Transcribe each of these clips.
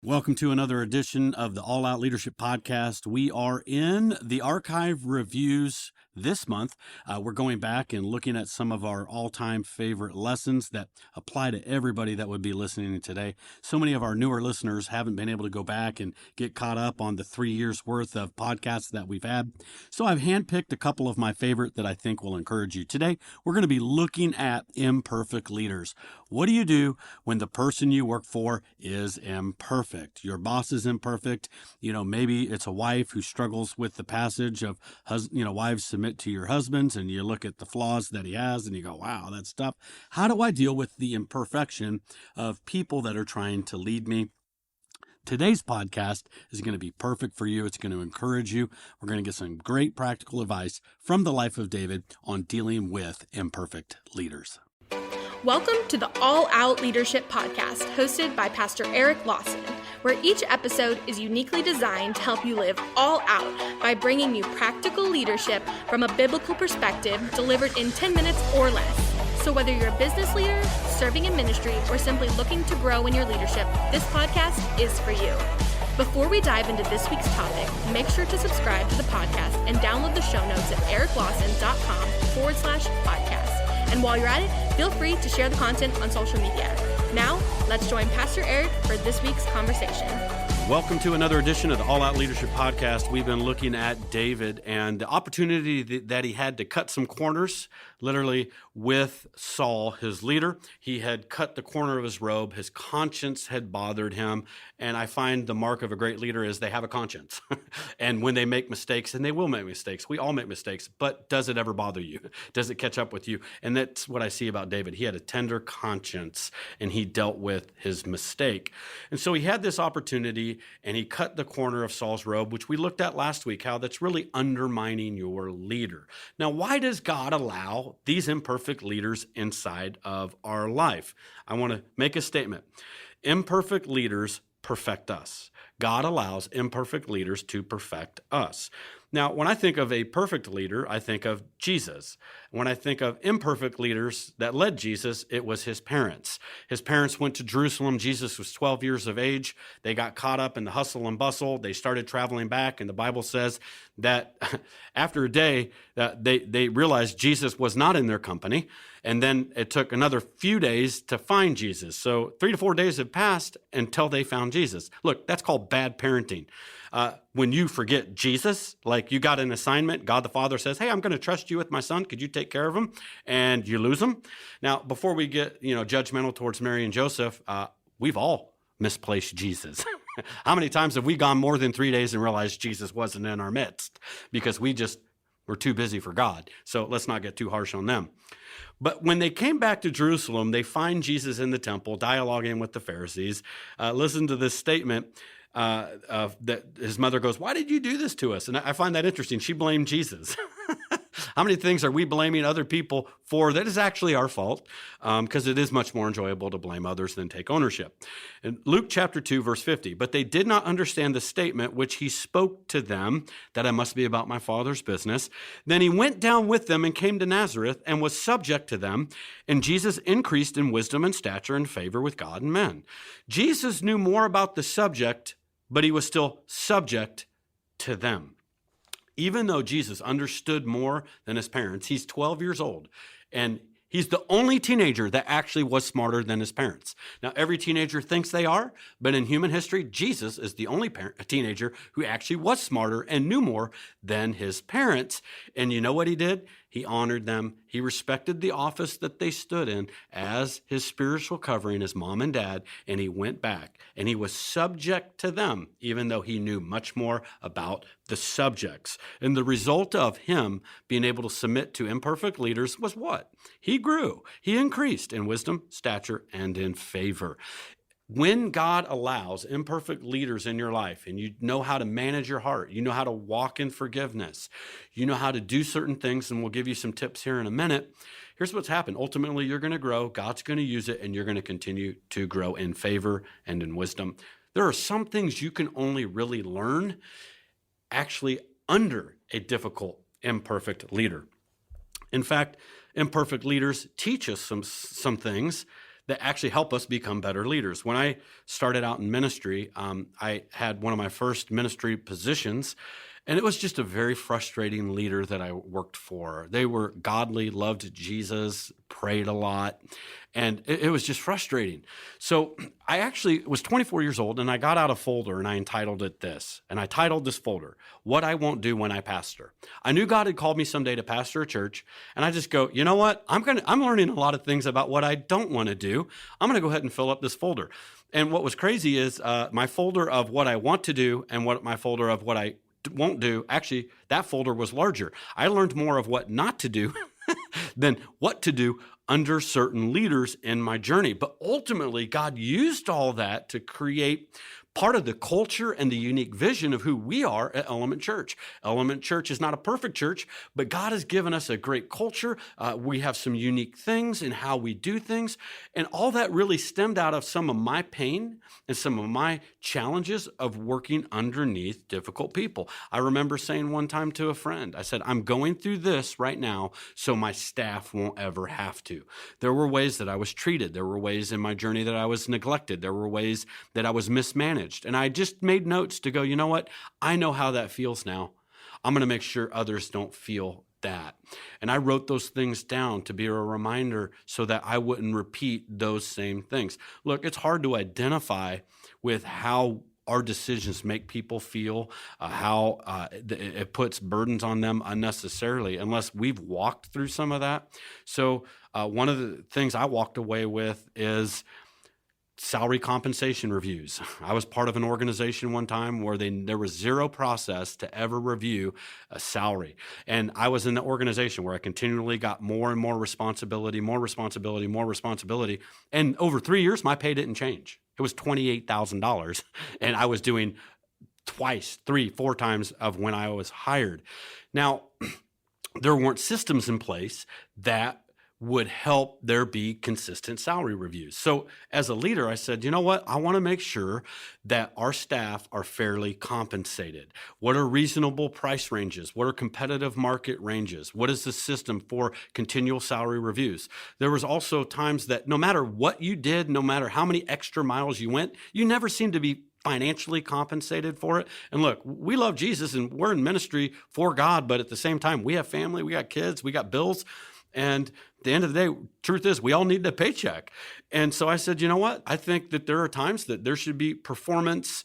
Welcome to another edition of the All Out Leadership Podcast. We are in the archive reviews this month. We're going back and looking at some of our all-time favorite lessons that apply to everybody that would be listening today. So many of our newer listeners haven't been able to go back and get caught up on the 3 years worth of podcasts that we've had. So I've handpicked a couple of my favorite that I think will encourage you. Today, we're going to be looking at imperfect leaders. What do you do when the person you work for is imperfect? Your boss is imperfect. Maybe it's a wife who struggles with the passage of, wives submit to your husbands, and you look at the flaws that he has and you go, wow, that's tough. How do I deal with the imperfection of people that are trying to lead me? Today's podcast is going to be perfect for you. It's going to encourage you. We're going to get some great practical advice from the life of David on dealing with imperfect leaders. Welcome to the All Out Leadership Podcast, hosted by Pastor Eric Lawson, where each episode is uniquely designed to help you live all out by bringing you practical leadership from a biblical perspective delivered in 10 minutes or less. So whether you're a business leader, serving in ministry, or simply looking to grow in your leadership, this podcast is for you. Before we dive into this week's topic, make sure to subscribe to the podcast and download the show notes at ericlawson.com/podcast. And while you're at it, feel free to share the content on social media. Now, let's join Pastor Eric for this week's conversation. Welcome to another edition of the All Out Leadership Podcast. We've been looking at David and the opportunity that he had to cut some corners, literally with Saul, his leader. He had cut the corner of his robe. His conscience had bothered him. And I find the mark of a great leader is they have a conscience. And when they make mistakes, and they will make mistakes, we all make mistakes, but does it ever bother you? Does it catch up with you? And that's what I see about David. He had a tender conscience, and he dealt with his mistake. And so he had this opportunity, and he cut the corner of Saul's robe, which we looked at last week, how that's really undermining your leader. Now, why does God allow these imperfect leaders inside of our life? I want to make a statement. Imperfect leaders perfect us. God allows imperfect leaders to perfect us. Now, when I think of a perfect leader, I think of Jesus. When I think of imperfect leaders that led Jesus, it was his parents. His parents went to Jerusalem. Jesus was 12 years of age. They got caught up in the hustle and bustle. They started traveling back, and the Bible says that after a day, they realized Jesus was not in their company, and then it took another few days to find Jesus. So 3 to 4 days had passed until they found Jesus. Look, that's called bad parenting. When you forget Jesus, like you got an assignment, God the Father says, hey, I'm going to trust you with my son. Could you take care of him? And you lose him. Now, before we get judgmental towards Mary and Joseph, we've all misplaced Jesus. How many times have we gone more than 3 days and realized Jesus wasn't in our midst because we just were too busy for God? So let's not get too harsh on them. But when they came back to Jerusalem, they find Jesus in the temple, dialoguing with the Pharisees. Listen to this statement. That his mother goes, why did you do this to us? And I find that interesting. She blamed Jesus. How many things are we blaming other people for that is actually our fault? Because it is much more enjoyable to blame others than take ownership. In Luke chapter 2, verse 50, but they did not understand the statement which he spoke to them, that I must be about my Father's business. Then he went down with them and came to Nazareth and was subject to them. And Jesus increased in wisdom and stature and favor with God and men. Jesus knew more about the subject, but he was still subject to them. Even though Jesus understood more than his parents, he's 12 years old, and he's the only teenager that actually was smarter than his parents. Now, every teenager thinks they are, but in human history, Jesus is the only teenager who actually was smarter and knew more than his parents. And you know what he did? He honored them. He respected the office that they stood in as his spiritual covering as mom and dad, and he went back. And he was subject to them, even though he knew much more about the subjects. And the result of him being able to submit to imperfect leaders was what? He grew. He increased in wisdom, stature, and in favor. When God allows imperfect leaders in your life and you know how to manage your heart, you know how to walk in forgiveness, you know how to do certain things, and we'll give you some tips here in a minute, here's what's happened. Ultimately, you're going to grow, God's going to use it, and you're going to continue to grow in favor and in wisdom. There are some things you can only really learn actually under a difficult, imperfect leader. In fact, imperfect leaders teach us some things that actually help us become better leaders. When I started out in ministry, I had one of my first ministry positions, and it was just a very frustrating leader that I worked for. They were godly, loved Jesus, prayed a lot, and it was just frustrating. So I actually was 24 years old, and I got out a folder, and I entitled it this. And I titled this folder, What I Won't Do When I Pastor. I knew God had called me someday to pastor a church, and I just go, you know what? I'm learning a lot of things about what I don't want to do. I'm going to go ahead and fill up this folder. And what was crazy is my folder of what I want to do and my folder of what I won't do, actually, that folder was larger. I learned more of what not to do than what to do under certain leaders in my journey. But ultimately, God used all that to create part of the culture and the unique vision of who we are at Element Church. Element Church is not a perfect church, but God has given us a great culture. We have some unique things in how we do things. And all that really stemmed out of some of my pain and some of my challenges of working underneath difficult people. I remember saying one time to a friend, I said, I'm going through this right now so my staff won't ever have to. There were ways that I was treated. There were ways in my journey that I was neglected. There were ways that I was mismanaged. And I just made notes to go, you know what? I know how that feels now. I'm going to make sure others don't feel that. And I wrote those things down to be a reminder so that I wouldn't repeat those same things. Look, it's hard to identify with how our decisions make people feel, how it puts burdens on them unnecessarily, unless we've walked through some of that. So one of the things I walked away with is salary compensation reviews. I was part of an organization one time where there was zero process to ever review a salary. And I was in the organization where I continually got more and more responsibility, more responsibility, more responsibility. And over 3 years, my pay didn't change. It was $28,000. And I was doing twice, 3, 4 times of when I was hired. Now, there weren't systems in place that would help there be consistent salary reviews. So as a leader, I said, you know what? I want to make sure that our staff are fairly compensated. What are reasonable price ranges? What are competitive market ranges? What is the system for continual salary reviews? There was also times that no matter what you did, no matter how many extra miles you went, you never seemed to be financially compensated for it. And look, we love Jesus and we're in ministry for God, but at the same time, we have family, we got kids, we got bills. And at the end of the day, truth is, we all need a paycheck. And so I said, you know what? I think that there are times that there should be performance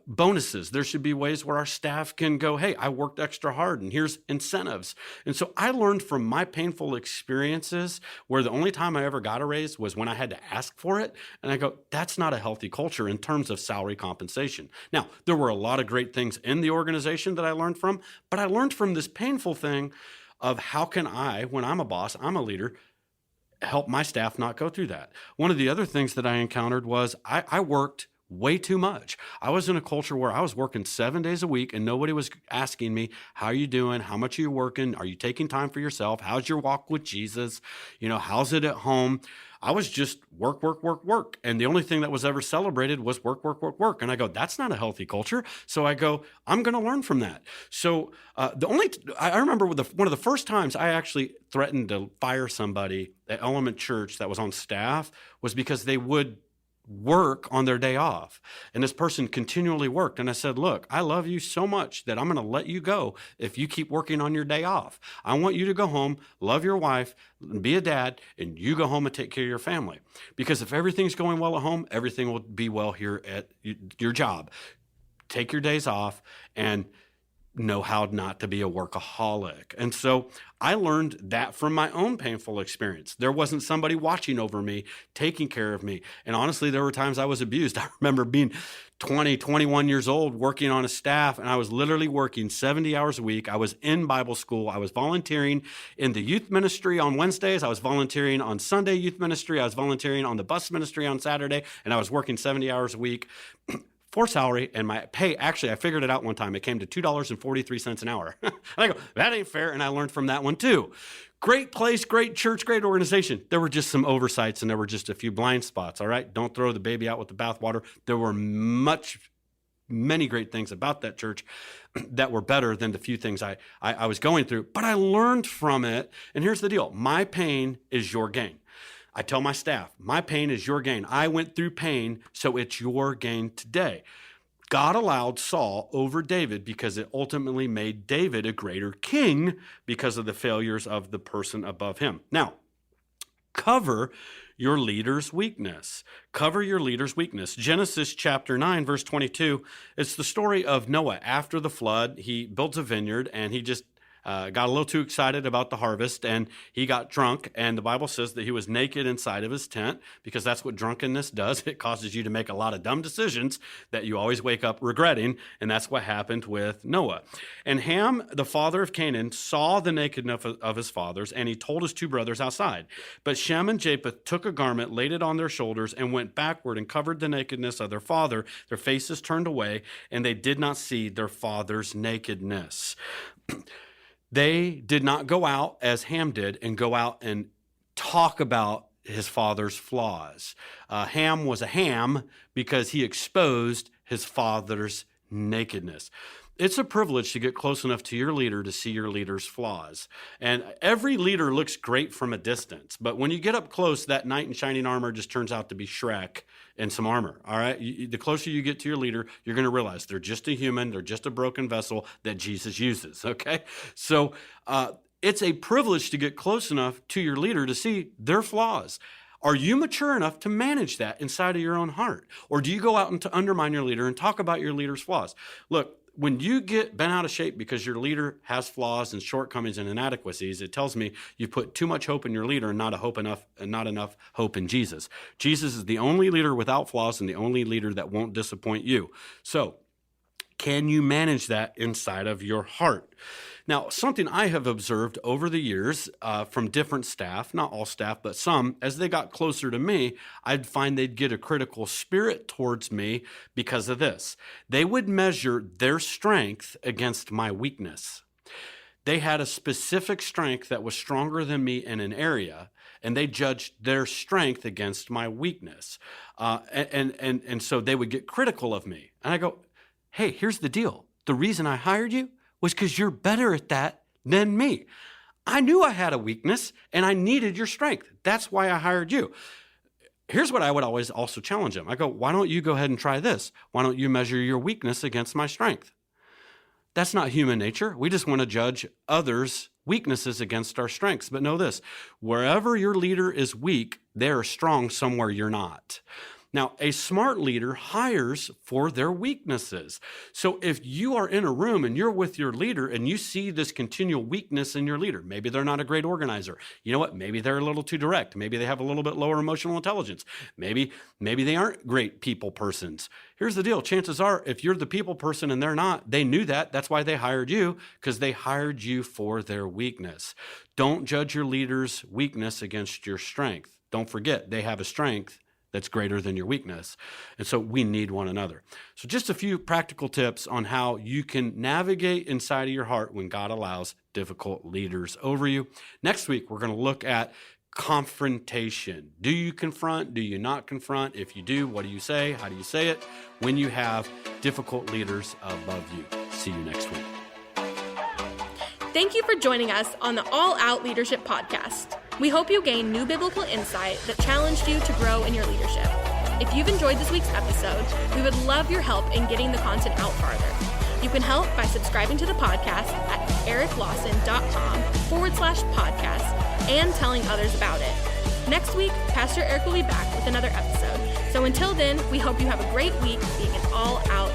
bonuses. There should be ways where our staff can go, hey, I worked extra hard and here's incentives. And so I learned from my painful experiences where the only time I ever got a raise was when I had to ask for it. And I go, that's not a healthy culture in terms of salary compensation. Now, there were a lot of great things in the organization that I learned from, but I learned from this painful thing of how can I, when I'm a boss, I'm a leader, help my staff not go through that. One of the other things that I encountered was I worked way too much. I was in a culture where I was working 7 days a week and nobody was asking me, how are you doing? How much are you working? Are you taking time for yourself? How's your walk with Jesus? How's it at home? I was just work. And the only thing that was ever celebrated was work. And I go, that's not a healthy culture. So I go, I'm going to learn from that. So I remember one of the first times I actually threatened to fire somebody at Element Church that was on staff was because they would work on their day off. And this person continually worked. And I said, look, I love you so much that I'm going to let you go if you keep working on your day off. I want you to go home, love your wife, be a dad, and you go home and take care of your family. Because if everything's going well at home, everything will be well here at your job. Take your days off and know how not to be a workaholic. And so I learned that from my own painful experience. There wasn't somebody watching over me, taking care of me. And honestly, there were times I was abused. I remember being 20, 21 years old, working on a staff, and I was literally working 70 hours a week. I was in Bible school. I was volunteering in the youth ministry on Wednesdays. I was volunteering on Sunday youth ministry. I was volunteering on the bus ministry on Saturday, and I was working 70 hours a week for salary, and my pay, actually, I figured it out one time. It came to $2.43 an hour. And I go, that ain't fair, and I learned from that one too. Great place, great church, great organization. There were just some oversights, and there were just a few blind spots, all right? Don't throw the baby out with the bathwater. There were many great things about that church that were better than the few things I was going through, but I learned from it, and here's the deal. My pain is your gain. I tell my staff, my pain is your gain. I went through pain, so it's your gain today. God allowed Saul over David because it ultimately made David a greater king because of the failures of the person above him. Now, cover your leader's weakness. Cover your leader's weakness. Genesis chapter 9, verse 22, it's the story of Noah. After the flood, he builds a vineyard and he just got a little too excited about the harvest, and he got drunk, and the Bible says that he was naked inside of his tent, because that's what drunkenness does. It causes you to make a lot of dumb decisions that you always wake up regretting, and that's what happened with Noah. And Ham, the father of Canaan, saw the nakedness of his fathers, and he told his two brothers outside. But Shem and Japheth took a garment, laid it on their shoulders, and went backward and covered the nakedness of their father. Their faces turned away, and they did not see their father's nakedness. They did not go out as Ham did and go out and talk about his father's flaws. Ham was a ham because he exposed his father's nakedness. It's a privilege to get close enough to your leader to see your leader's flaws. And every leader looks great from a distance, but when you get up close, that knight in shining armor just turns out to be Shrek in some armor, all right? The closer you get to your leader, you're going to realize they're just a human, they're just a broken vessel that Jesus uses, okay? So it's a privilege to get close enough to your leader to see their flaws. Are you mature enough to manage that inside of your own heart? Or do you go out and to undermine your leader and talk about your leader's flaws? Look, when you get bent out of shape because your leader has flaws and shortcomings and inadequacies, it tells me you put too much hope in your leader and not enough hope in Jesus. Jesus is the only leader without flaws and the only leader that won't disappoint you. So, can you manage that inside of your heart? Now, something I have observed over the years from different staff, not all staff, but some, as they got closer to me, I'd find they'd get a critical spirit towards me because of this. They would measure their strength against my weakness. They had a specific strength that was stronger than me in an area, and they judged their strength against my weakness. And so they would get critical of me. And I go, hey, here's the deal. The reason I hired you was because you're better at that than me. I knew I had a weakness and I needed your strength. That's why I hired you. Here's what I would always also challenge them. I go, why don't you go ahead and try this? Why don't you measure your weakness against my strength? That's not human nature. We just want to judge others' weaknesses against our strengths. But know this, wherever your leader is weak, they are strong somewhere you're not. Now, a smart leader hires for their weaknesses. So if you are in a room and you're with your leader and you see this continual weakness in your leader, maybe they're not a great organizer. You know what? Maybe they're a little too direct. Maybe they have a little bit lower emotional intelligence. Maybe they aren't great people persons. Here's the deal. Chances are, if you're the people person and they're not, they knew that. That's why they hired you, because they hired you for their weakness. Don't judge your leader's weakness against your strength. Don't forget, they have a strength that's greater than your weakness. And so we need one another. So just a few practical tips on how you can navigate inside of your heart when God allows difficult leaders over you. Next week, we're going to look at confrontation. Do you confront? Do you not confront? If you do, what do you say? How do you say it when you have difficult leaders above you? See you next week. Thank you for joining us on the All Out Leadership Podcast. We hope you gained new biblical insight that challenged you to grow in your leadership. If you've enjoyed this week's episode, we would love your help in getting the content out farther. You can help by subscribing to the podcast at ericlawson.com/podcast and telling others about it. Next week, Pastor Eric will be back with another episode. So until then, we hope you have a great week being an all-out